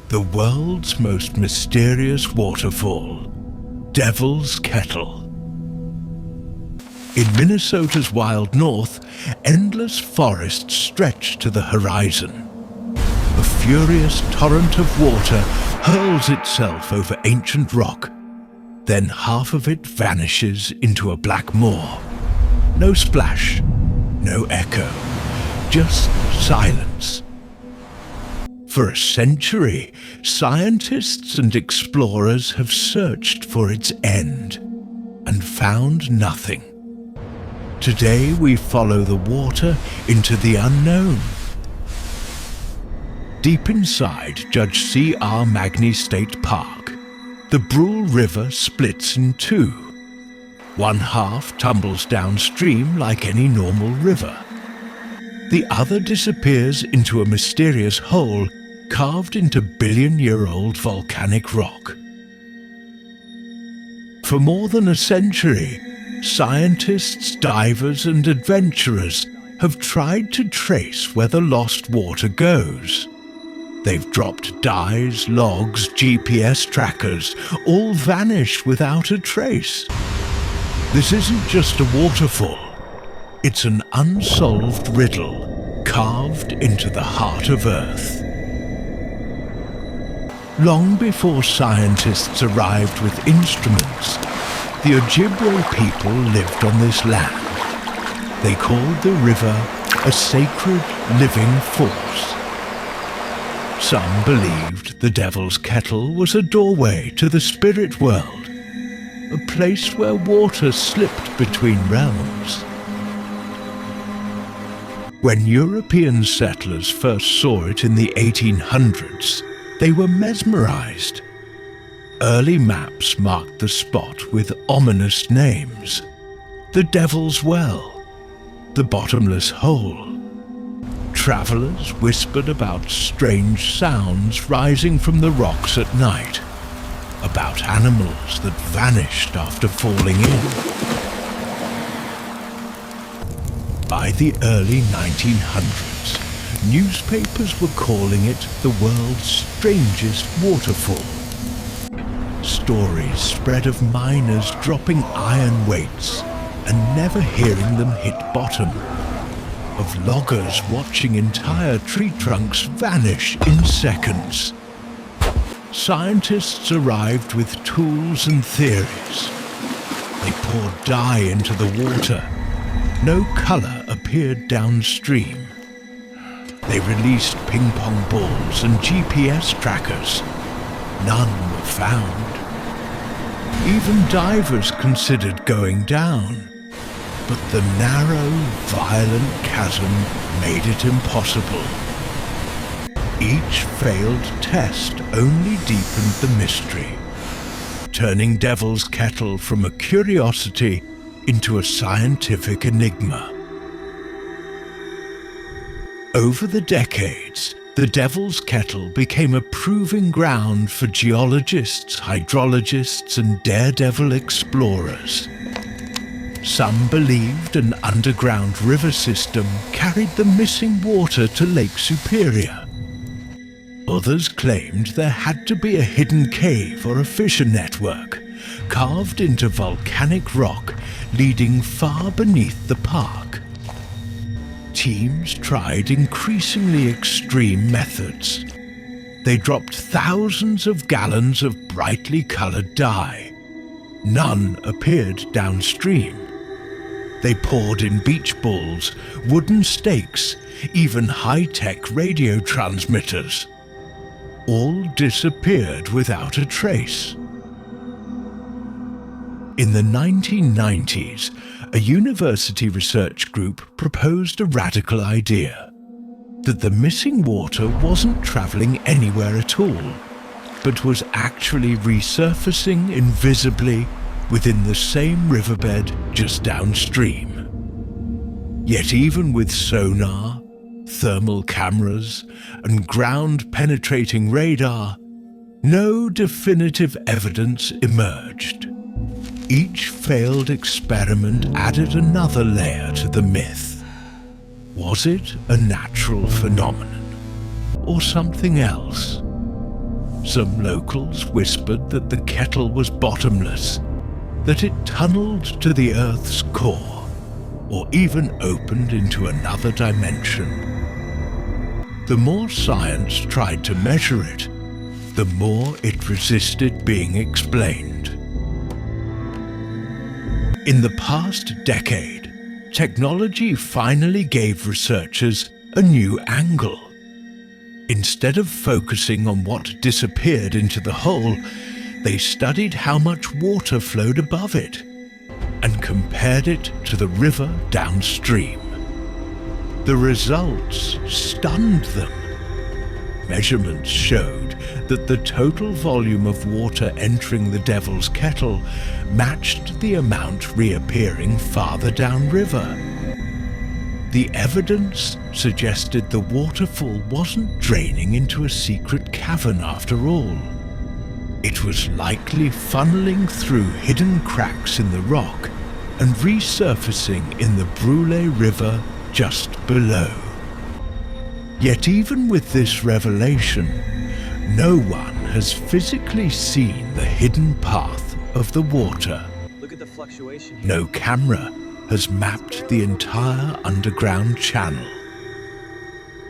the world's most mysterious waterfall, Devil's Kettle. In Minnesota's wild north, endless forests stretch to the horizon. A furious torrent of water hurls itself over ancient rock, then half of it vanishes into a black moor. No splash, no echo, just silence. For a century, scientists and explorers have searched for its end and found nothing. Today we follow the water into the unknown. Deep inside Judge C.R. Magney State Park, the Brule River splits in two. One half tumbles downstream like any normal river. The other disappears into a mysterious hole carved into billion-year-old volcanic rock. For more than a century, scientists, divers and adventurers have tried to trace where the lost water goes. They've dropped dyes, logs, GPS trackers, all vanish without a trace. This isn't just a waterfall. It's an unsolved riddle carved into the heart of Earth. Long before scientists arrived with instruments, the Ojibwe people lived on this land. They called the river a sacred living force. Some believed the Devil's Kettle was a doorway to the spirit world, a place where water slipped between realms. When European settlers first saw it in the 1800s, they were mesmerized. Early maps marked the spot with ominous names: the Devil's Well, the Bottomless Hole. Travelers whispered about strange sounds rising from the rocks at night, about animals that vanished after falling in. By the early 1900s, newspapers were calling it the world's strangest waterfall. Stories spread of miners dropping iron weights and never hearing them hit bottom, of loggers watching entire tree trunks vanish in seconds. Scientists arrived with tools and theories. They poured dye into the water. No color appeared downstream. They released ping-pong balls and GPS trackers. None were found. Even divers considered going down. But the narrow, violent chasm made it impossible. Each failed test only deepened the mystery, turning Devil's Kettle from a curiosity into a scientific enigma. Over the decades, the Devil's Kettle became a proving ground for geologists, hydrologists, and daredevil explorers. Some believed an underground river system carried the missing water to Lake Superior. Others claimed there had to be a hidden cave or a fissure network carved into volcanic rock leading far beneath the park. Teams tried increasingly extreme methods. They dropped thousands of gallons of brightly colored dye. None appeared downstream. They poured in beach balls, wooden stakes, even high-tech radio transmitters. All disappeared without a trace. In the 1990s, a university research group proposed a radical idea: that the missing water wasn't traveling anywhere at all, but was actually resurfacing invisibly within the same riverbed just downstream. Yet even with sonar, thermal cameras, and ground-penetrating radar, no definitive evidence emerged. Each failed experiment added another layer to the myth. Was it a natural phenomenon, or something else? Some locals whispered that the kettle was bottomless, that it tunneled to the Earth's core, or even opened into another dimension. The more science tried to measure it, the more it resisted being explained. In the past decade, technology finally gave researchers a new angle. Instead of focusing on what disappeared into the hole, they studied how much water flowed above it and compared it to the river downstream. The results stunned them. Measurements showed that the total volume of water entering the Devil's Kettle matched the amount reappearing farther downriver. The evidence suggested the waterfall wasn't draining into a secret cavern after all. It was likely funneling through hidden cracks in the rock and resurfacing in the Brûlé River just below. Yet even with this revelation, no one has physically seen the hidden path of the water. Look at the fluctuation here. No camera has mapped the entire underground channel.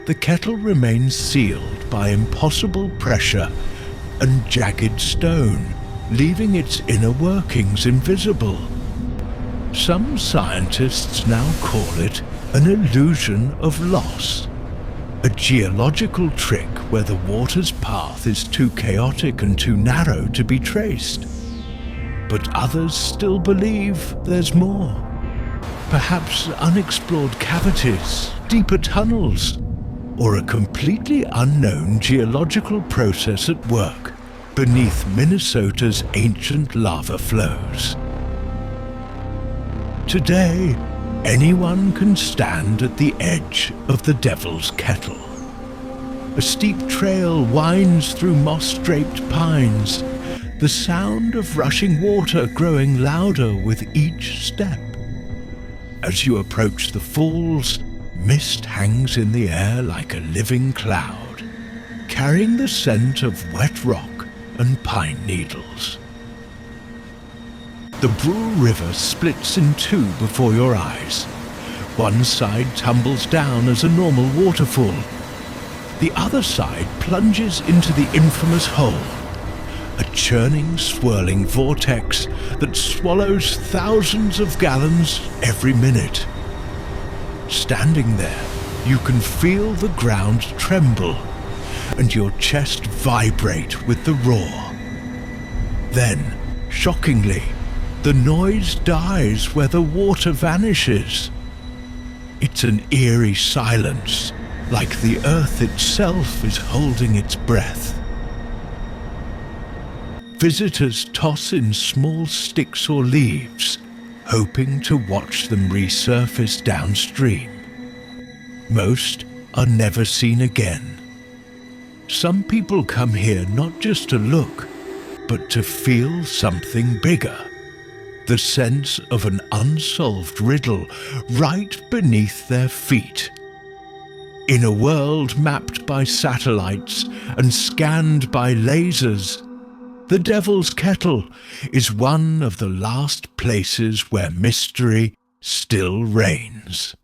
The kettle remains sealed by impossible pressure and jagged stone, leaving its inner workings invisible. Some scientists now call it an illusion of loss, a geological trick where the water's path is too chaotic and too narrow to be traced. But others still believe there's more. Perhaps unexplored cavities, deeper tunnels, or a completely unknown geological process at work beneath Minnesota's ancient lava flows. Today, anyone can stand at the edge of the Devil's Kettle. A steep trail winds through moss-draped pines, the sound of rushing water growing louder with each step. As you approach the falls, mist hangs in the air like a living cloud, carrying the scent of wet rock and pine needles. The Brûlé River splits in two before your eyes. One side tumbles down as a normal waterfall. The other side plunges into the infamous hole, a churning, swirling vortex that swallows thousands of gallons every minute. Standing there, you can feel the ground tremble and your chest vibrate with the roar. Then, shockingly, the noise dies where the water vanishes. It's an eerie silence, like the earth itself is holding its breath. Visitors toss in small sticks or leaves, hoping to watch them resurface downstream. Most are never seen again. Some people come here not just to look, but to feel something bigger. The sense of an unsolved riddle right beneath their feet. In a world mapped by satellites and scanned by lasers, the Devil's Kettle is one of the last places where mystery still reigns.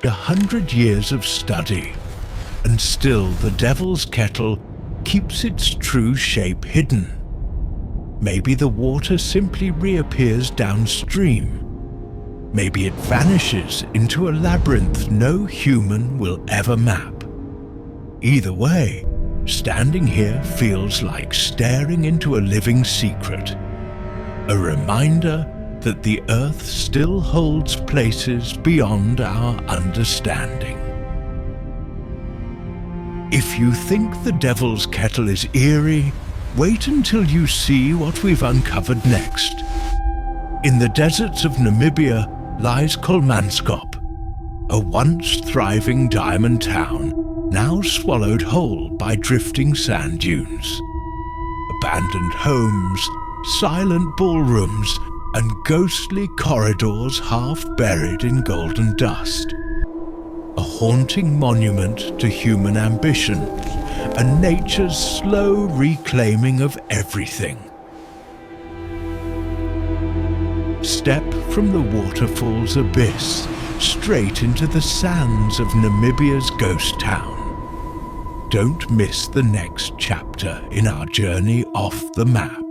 100 years of study, and still the Devil's Kettle keeps its true shape hidden. Maybe the water simply reappears downstream. Maybe it vanishes into a labyrinth no human will ever map. Either way, standing here feels like staring into a living secret, a reminder that the Earth still holds places beyond our understanding. If you think the Devil's Kettle is eerie, wait until you see what we've uncovered next. In the deserts of Namibia lies Kolmanskop, a once thriving diamond town, now swallowed whole by drifting sand dunes. Abandoned homes, silent ballrooms, and ghostly corridors half buried in golden dust. a haunting monument to human ambition and nature's slow reclaiming of everything. Step from the waterfall's abyss straight into the sands of Namibia's ghost town. Don't miss the next chapter in our journey off the map.